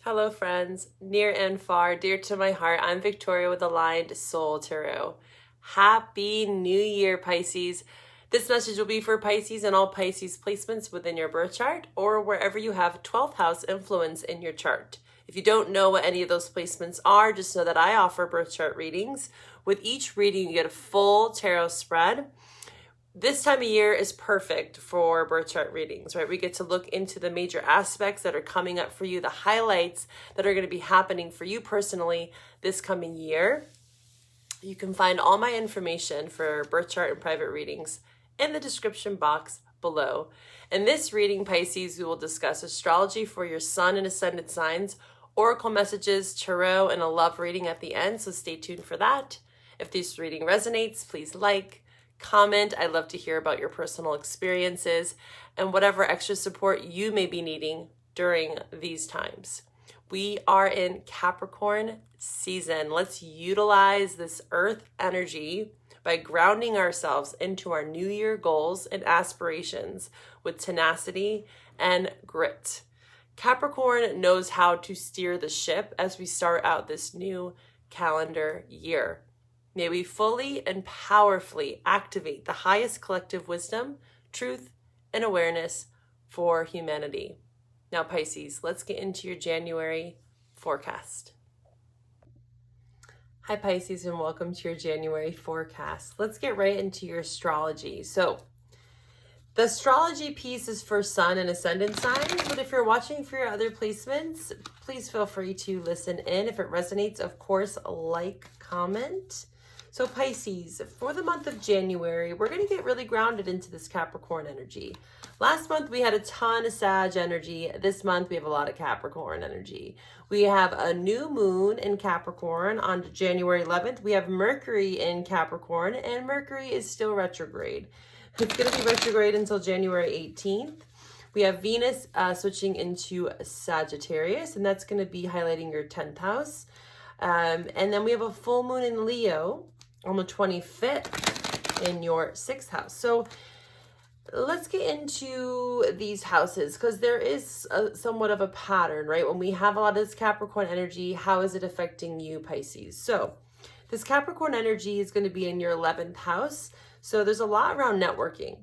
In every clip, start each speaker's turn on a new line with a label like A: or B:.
A: Hello friends, near and far, dear to my heart. I'm Victoria with Aligned Soul Tarot. Happy New Year, Pisces. This message will be for Pisces and all Pisces placements within your birth chart or wherever you have 12th house influence in your chart. If you don't know what any of those placements are, just know that I offer birth chart readings. With each reading, you get a full tarot spread. This time of year is perfect for birth chart readings, right? We get to look into the major aspects that are coming up for you, the highlights that are going to be happening for you personally this coming year. You can find all my information for birth chart and private readings in the description box below. In this reading, Pisces, we will discuss astrology for your sun and ascendant signs, oracle messages, tarot, and a love reading at the end, so stay tuned for that. If this reading resonates, please like, comment. I'd love to hear about your personal experiences and whatever extra support you may be needing during these times. We are in Capricorn season. Let's utilize this earth energy by grounding ourselves into our New Year goals and aspirations with tenacity and grit. Capricorn knows how to steer the ship as we start out this new calendar year. May we fully and powerfully activate the highest collective wisdom, truth, and awareness for humanity. Now, Pisces, let's get into your January forecast. Hi, Pisces, and welcome to your January forecast. Let's get right into your astrology. So, the astrology piece is for sun and ascendant signs, but if you're watching for your other placements, please feel free to listen in. If it resonates, of course, like, comment. So Pisces, for the month of January, we're going to get really grounded into this Capricorn energy. Last month, we had a ton of Sag energy. This month, we have a lot of Capricorn energy. We have a new moon in Capricorn on January 11th. We have Mercury in Capricorn, and Mercury is still retrograde. It's going to be retrograde until January 18th. We have Venus switching into Sagittarius, and that's going to be highlighting your 10th house. And then we have a full moon in Leo on the 25th in your 6th house. So let's get into these houses because there is somewhat of a pattern, right? When we have a lot of this Capricorn energy, how is it affecting you, Pisces? So this Capricorn energy is going to be in your 11th house. So there's a lot around networking.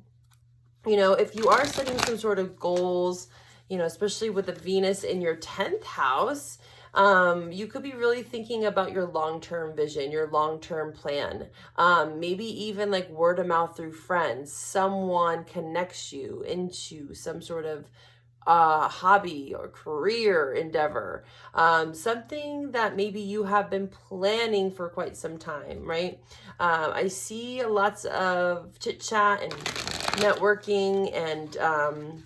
A: You know, if you are setting some sort of goals, you know, especially with the Venus in your 10th house, you could be really thinking about your long-term vision, your long-term plan. Maybe even like word of mouth through friends. Someone connects you into some sort of hobby or career endeavor. Something that maybe you have been planning for quite some time, right? I see lots of chit-chat and networking and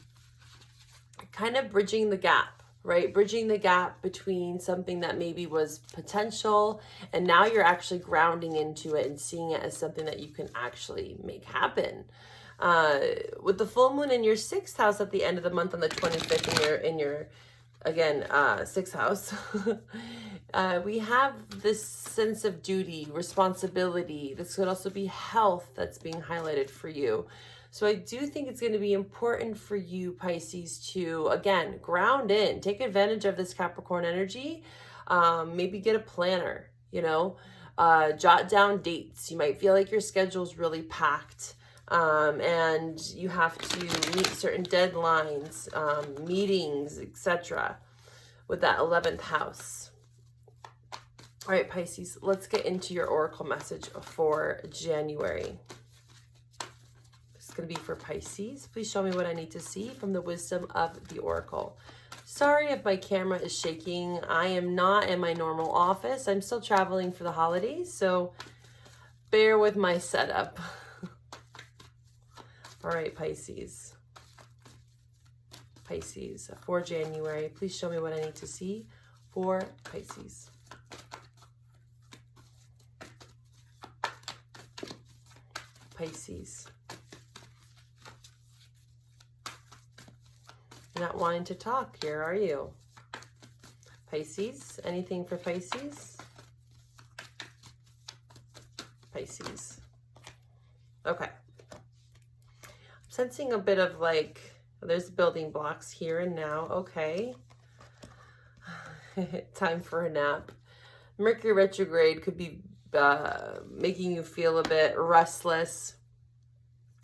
A: kind of bridging the gap, right? Bridging the gap between something that maybe was potential and now you're actually grounding into it and seeing it as something that you can actually make happen. With the full moon in your 6th house at the end of the month on the 25th in your again, 6th house, we have this sense of duty, responsibility. This could also be health that's being highlighted for you. So I do think it's going to be important for you, Pisces, to, again, ground in, take advantage of this Capricorn energy, maybe get a planner, you know, jot down dates. You might feel like your schedule's really packed and you have to meet certain deadlines, meetings, etc. with that 11th house. All right, Pisces, let's get into your oracle message for January. Going to be for Pisces. Please show me what I need to see from the wisdom of the oracle. Sorry if my camera is shaking. I am not in my normal office. I'm still traveling for the holidays, so bear with my setup. All right, Pisces. Pisces for January. Please show me what I need to see for Pisces. Pisces. Not wanting to talk here, are you? Pisces, anything for Pisces? Pisces. Okay. I'm sensing a bit of like, there's building blocks here and now. Okay. Time for a nap. Mercury retrograde could be making you feel a bit restless.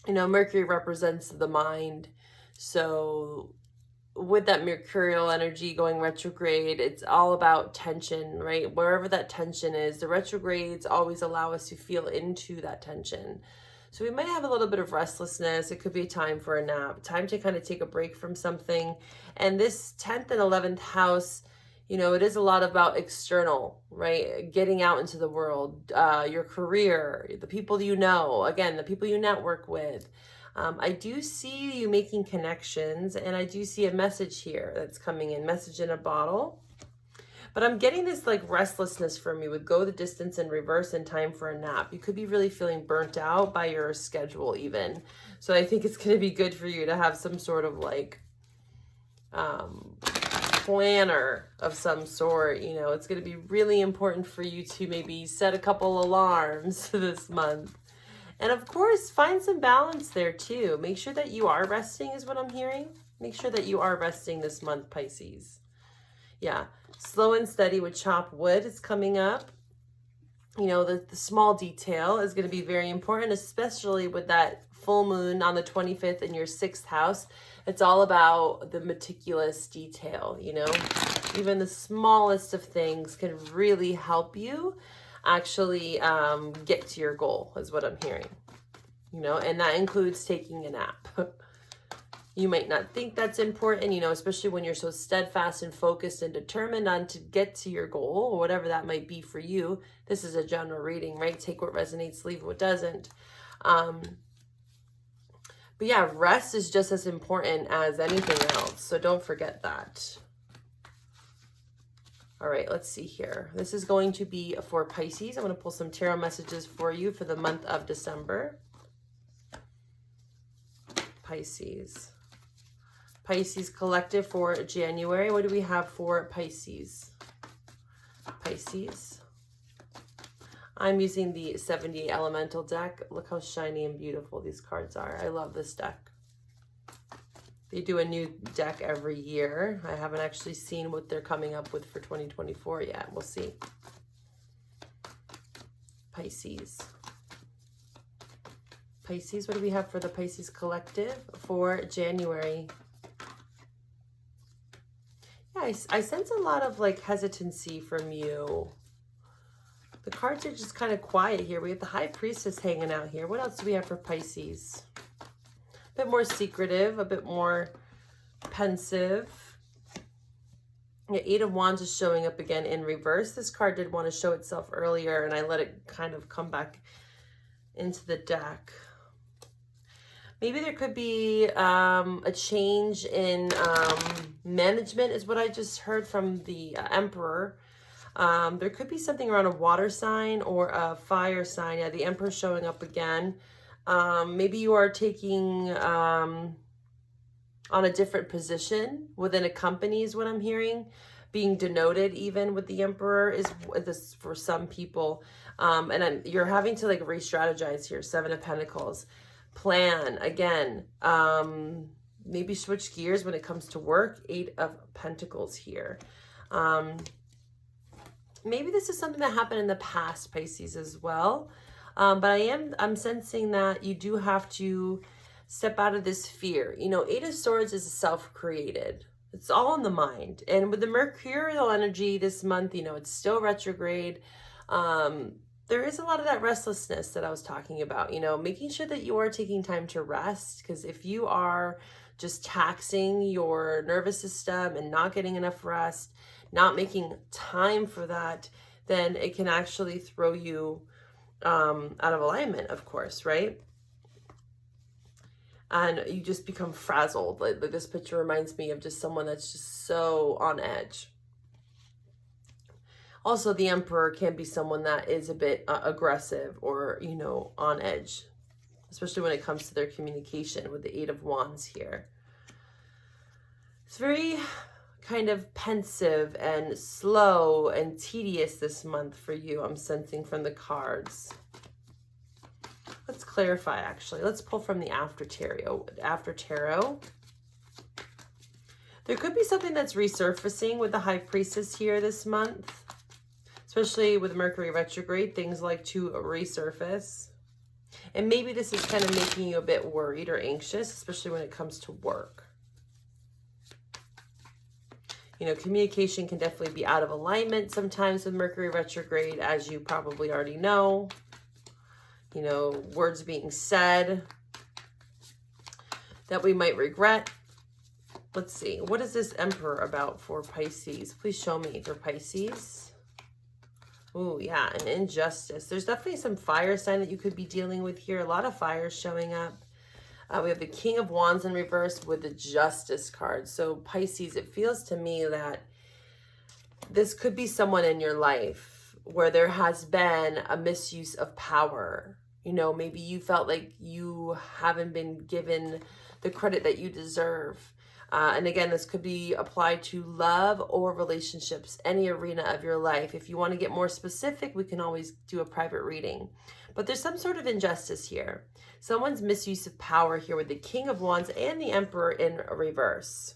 A: You know, Mercury represents the mind. So with that mercurial energy going retrograde, it's all about tension, right? Wherever that tension is, the retrogrades always allow us to feel into that tension. So we might have a little bit of restlessness. It could be a time for a nap, time to kind of take a break from something. And this 10th and 11th house, you know, it is a lot about external, right? Getting out into the world, your career, the people you know, again, the people you network with. I do see you making connections, and I do see a message here that's coming in, message in a bottle. But I'm getting this like restlessness from you with go the distance in reverse and time for a nap. You could be really feeling burnt out by your schedule even. So I think it's going to be good for you to have some sort of like planner of some sort. You know, it's going to be really important for you to maybe set a couple alarms this month. And of course, find some balance there too. Make sure that you are resting is what I'm hearing. Make sure that you are resting this month, Pisces. Yeah, slow and steady with chop wood is coming up. You know, the small detail is going to be very important, especially with that full moon on the 25th in your 6th house. It's all about the meticulous detail, you know. Even the smallest of things can really help you actually get to your goal is what I'm hearing, you know, and that includes taking a nap. You might not think that's important, you know, especially when you're so steadfast and focused and determined on to get to your goal or whatever that might be for you. This is a general reading, right? Take what resonates, leave what doesn't. But yeah, rest is just as important as anything else. So don't forget that. All right, let's see here. This is going to be for Pisces. I'm going to pull some tarot messages for you for the month of December. Pisces. Pisces collective for January. What do we have for Pisces? Pisces. I'm using the 70 elemental deck. Look how shiny and beautiful these cards are. I love this deck. They do a new deck every year. I haven't actually seen what they're coming up with for 2024 yet. We'll see. Pisces. Pisces, what do we have for the Pisces collective for January? Yeah, I sense a lot of like hesitancy from you. The cards are just kind of quiet here. We have the High Priestess hanging out here. What else do we have for Pisces? A bit more secretive, a bit more pensive. Yeah, Eight of Wands is showing up again in reverse. This card did want to show itself earlier, and I let it kind of come back into the deck. Maybe there could be a change in management is what I just heard from the Emperor. There could be something around a water sign or a fire sign. Yeah, the Emperor showing up again. Maybe you are taking on a different position within a company is what I'm hearing. Being denoted even with the Emperor is this for some people. And you're having to like re-strategize here. 7 of Pentacles. Plan again. Maybe switch gears when it comes to work. 8 of Pentacles here. Maybe this is something that happened in the past, Pisces, as well. But I'm sensing that you do have to step out of this fear. You know, 8 of Swords is self-created. It's all in the mind. And with the mercurial energy this month, you know, it's still retrograde. There is a lot of that restlessness that I was talking about, you know, making sure that you are taking time to rest. Because if you are just taxing your nervous system and not getting enough rest, not making time for that, then it can actually throw you out of alignment, of course, right? And you just become frazzled. Like this picture reminds me of just someone that's just so on edge. Also, the Emperor can be someone that is a bit aggressive or, you know, on edge, especially when it comes to their communication with the 8 of Wands here. It's very kind of pensive and slow and tedious this month for you, I'm sensing from the cards. Let's clarify, actually. Let's pull from the After Tarot. There could be something that's resurfacing with the High Priestess here this month, especially with Mercury retrograde. Things like to resurface. And maybe this is kind of making you a bit worried or anxious, especially when it comes to work. You know, communication can definitely be out of alignment sometimes with Mercury retrograde, as you probably already know. You know, words being said that we might regret. Let's see. What is this Emperor about for Pisces? Please show me for Pisces. Oh, yeah, an injustice. There's definitely some fire sign that you could be dealing with here. A lot of fires showing up. We have the King of Wands in reverse with the Justice card. So Pisces, it feels to me that this could be someone in your life where there has been a misuse of power. You know, maybe you felt like you haven't been given the credit that you deserve. And again, this could be applied to love or relationships, any arena of your life. If you want to get more specific, we can always do a private reading. But there's some sort of injustice here. Someone's misuse of power here with the King of Wands and the Emperor in reverse.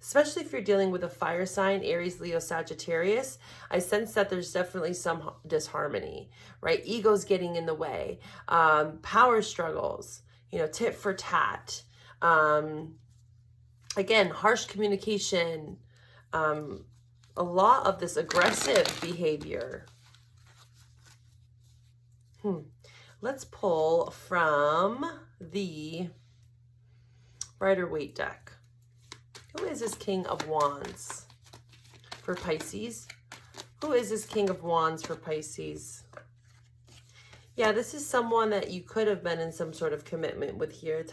A: Especially if you're dealing with a fire sign, Aries, Leo, Sagittarius, I sense that there's definitely some disharmony, right? Ego's getting in the way. Power struggles, you know, tit for tat. Again, harsh communication, a lot of this aggressive behavior. Let's pull from the Rider-Waite deck. Who is this King of Wands for Pisces? Who is this King of Wands for Pisces? Yeah, this is someone that you could have been in some sort of commitment with here,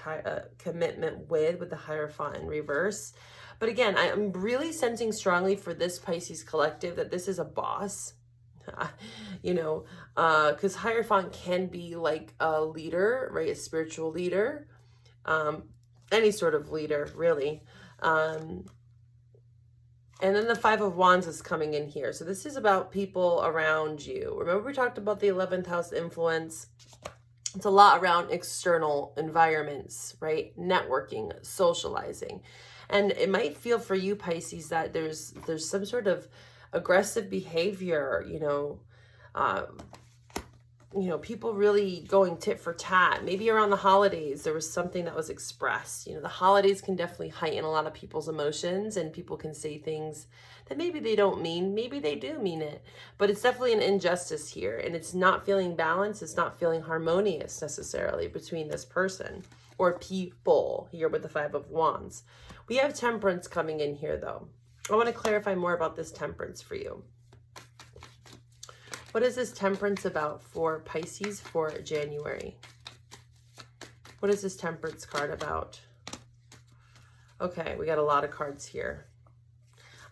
A: commitment with the Hierophant in reverse. But again, I'm really sensing strongly for this Pisces collective that this is a boss. You know, because Hierophant can be like a leader, right? A spiritual leader, any sort of leader, really. And then the Five of Wands is coming in here. So this is about people around you. Remember we talked about the 11th house influence. It's a lot around external environments, right? Networking, socializing. And it might feel for you, Pisces, that there's some sort of aggressive behavior, you know, people really going tit for tat. Maybe around the holidays, there was something that was expressed. You know, the holidays can definitely heighten a lot of people's emotions, and people can say things that maybe they don't mean. Maybe they do mean it, but it's definitely an injustice here, and it's not feeling balanced. It's not feeling harmonious necessarily between this person or people here with the Five of Wands. We have Temperance coming in here, though. I want to clarify more about this Temperance for you. What is this Temperance about for Pisces for January? What is this Temperance card about? Okay, we got a lot of cards here.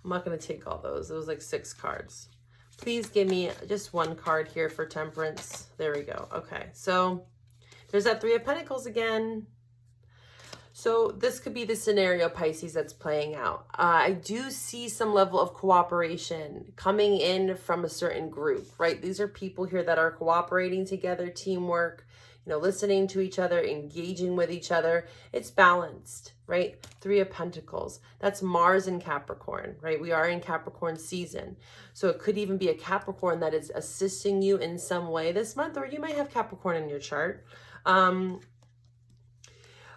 A: I'm not going to take all those. It was like 6 cards. Please give me just one card here for Temperance. There we go. Okay, so there's that Three of Pentacles again. So this could be the scenario, Pisces, that's playing out. I do see some level of cooperation coming in from a certain group, right? These are people here that are cooperating together, teamwork, you know, listening to each other, engaging with each other. It's balanced, right? Three of Pentacles. That's Mars in Capricorn, right? We are in Capricorn season. So it could even be a Capricorn that is assisting you in some way this month, or you might have Capricorn in your chart.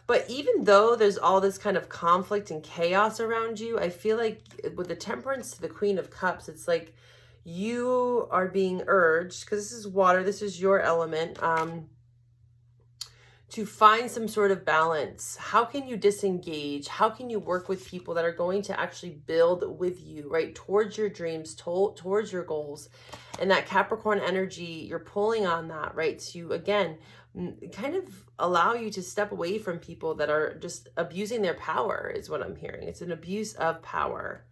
A: But even though there's all this kind of conflict and chaos around you, I feel like with the Temperance to the Queen of Cups, it's like you are being urged, because this is water, this is your element, to find some sort of balance. How can you disengage? How can you work with people that are going to actually build with you, right? Towards your dreams, towards your goals. And that Capricorn energy, you're pulling on that, right? To, again, kind of allow you to step away from people that are just abusing their power is what I'm hearing. It's an abuse of power.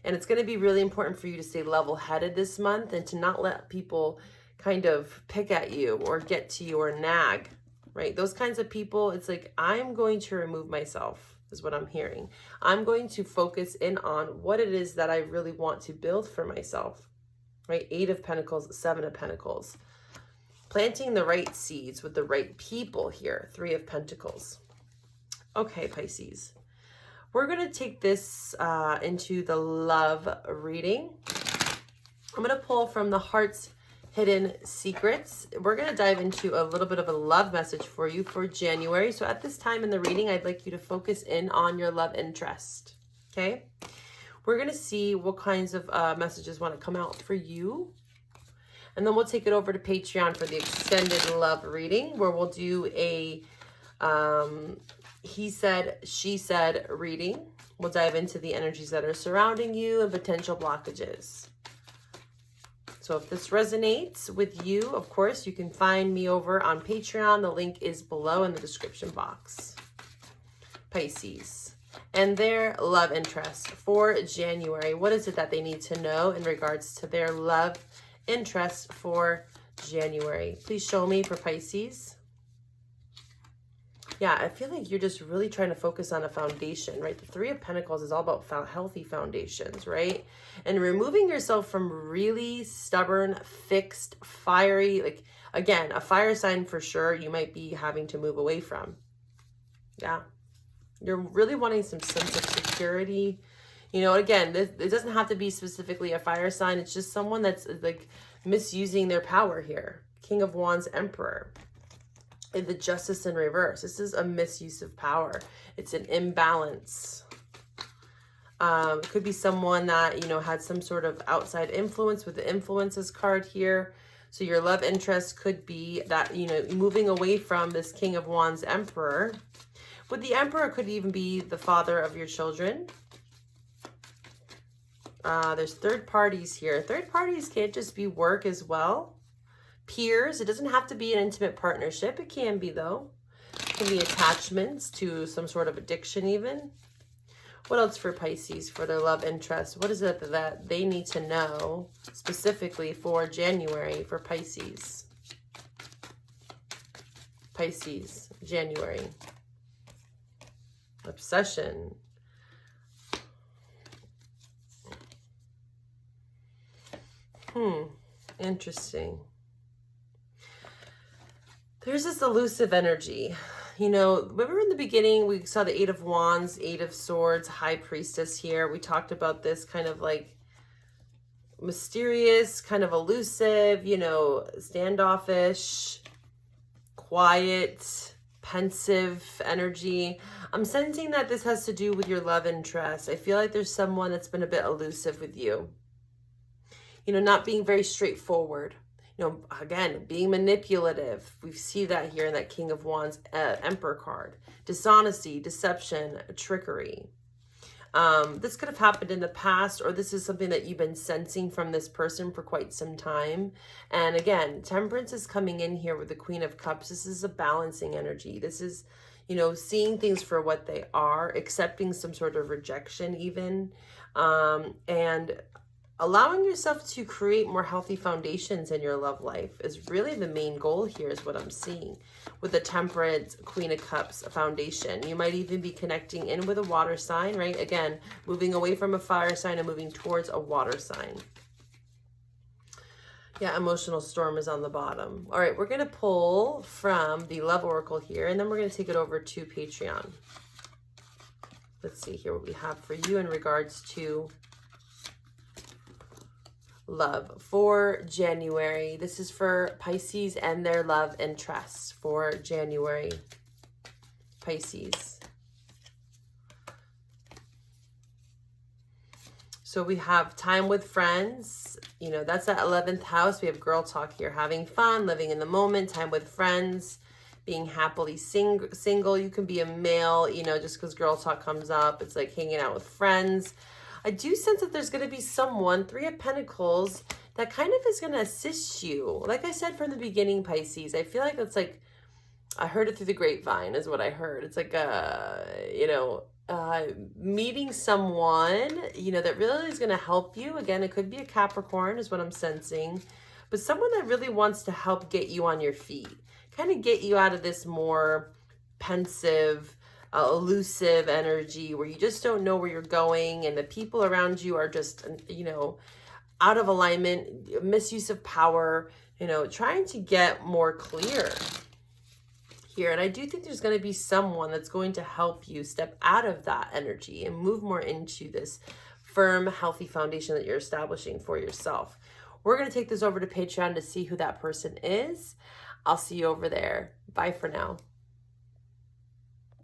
A: And it's going to be really important for you to stay level-headed this month and to not let people kind of pick at you or get to you or nag, right? Those kinds of people, it's like, I'm going to remove myself is what I'm hearing. I'm going to focus in on what it is that I really want to build for myself, right? 8 of Pentacles, 7 of Pentacles. Planting the right seeds with the right people here. 3 of Pentacles. Okay, Pisces. We're going to take this into the love reading. I'm going to pull from the Heart's Hidden Secrets. We're going to dive into a little bit of a love message for you for January. So at this time in the reading, I'd like you to focus in on your love interest. Okay? We're going to see what kinds of messages want to come out for you. And then we'll take it over to Patreon for the extended love reading, where we'll do a he said, she said reading. We'll dive into the energies that are surrounding you and potential blockages. So if this resonates with you, of course, you can find me over on Patreon. The link is below in the description box. Pisces and their love interest for January. What is it that they need to know in regards to their love interest for January? Please show me for Pisces. Yeah, I feel like you're just really trying to focus on a foundation, right? The Three of Pentacles is all about healthy foundations, right? And removing yourself from really stubborn, fixed, fiery, like, again, a fire sign for sure you might be having to move away from. Yeah. You're really wanting some sense of security. You know, again, it doesn't have to be specifically a fire sign. It's just someone that's like misusing their power here. King of Wands, Emperor. The Justice in reverse. This is a misuse of power. It's an imbalance. It could be someone that, you know, had some sort of outside influence with the influences card here. So your love interest could be that, you know, moving away from this King of Wands, Emperor. But the Emperor could even be the father of your children. There's third parties here. Third parties can't just be work as well. Peers. It doesn't have to be an intimate partnership. It can be, though. It can be attachments to some sort of addiction even. What else for Pisces for their love interest? What is it that they need to know specifically for January for Pisces? Pisces, January. Obsession. Interesting. There's this elusive energy. You know, remember in the beginning, we saw the Eight of Wands, Eight of Swords, High Priestess here. We talked about this kind of like mysterious, kind of elusive, you know, standoffish, quiet, pensive energy. I'm sensing that this has to do with your love interest. I feel like there's someone that's been a bit elusive with you. You know, not being very straightforward. You know, again, being manipulative. We see that here in that King of Wands Emperor card. Dishonesty, deception, trickery. This could have happened in the past, or this is something that you've been sensing from this person for quite some time. And again, Temperance is coming in here with the Queen of Cups. This is a balancing energy. This is, you know, seeing things for what they are, accepting some sort of rejection even, and allowing yourself to create more healthy foundations in your love life is really the main goal here, is what I'm seeing with the Temperance, Queen of Cups foundation. You might even be connecting in with a water sign, right? Again, moving away from a fire sign and moving towards a water sign. Yeah, Emotional Storm is on the bottom. All right, we're going to pull from the Love Oracle here, and then we're going to take it over to Patreon. Let's see here what we have for you in regards to love for January. This is for Pisces and their love interests for January. Pisces. So we have time with friends. You know, that's that 11th house. We have girl talk here. Having fun, living in the moment, time with friends, being happily single. You can be a male, you know, just because girl talk comes up. It's like hanging out with friends. I do sense that there's going to be someone, Three of Pentacles, that kind of is going to assist you. Like I said from the beginning, Pisces, I feel like it's like, I heard it through the grapevine is what I heard. It's like, you know, meeting someone, you know, that really is going to help you. Again, it could be a Capricorn is what I'm sensing, but someone that really wants to help get you on your feet, kind of get you out of this more pensive, elusive energy where you just don't know where you're going and the people around you are just, you know, out of alignment, misuse of power, you know, trying to get more clear here. And I do think there's going to be someone that's going to help you step out of that energy and move more into this firm, healthy foundation that you're establishing for yourself. We're going to take this over to Patreon to see who that person is. I'll see you over there. Bye for now.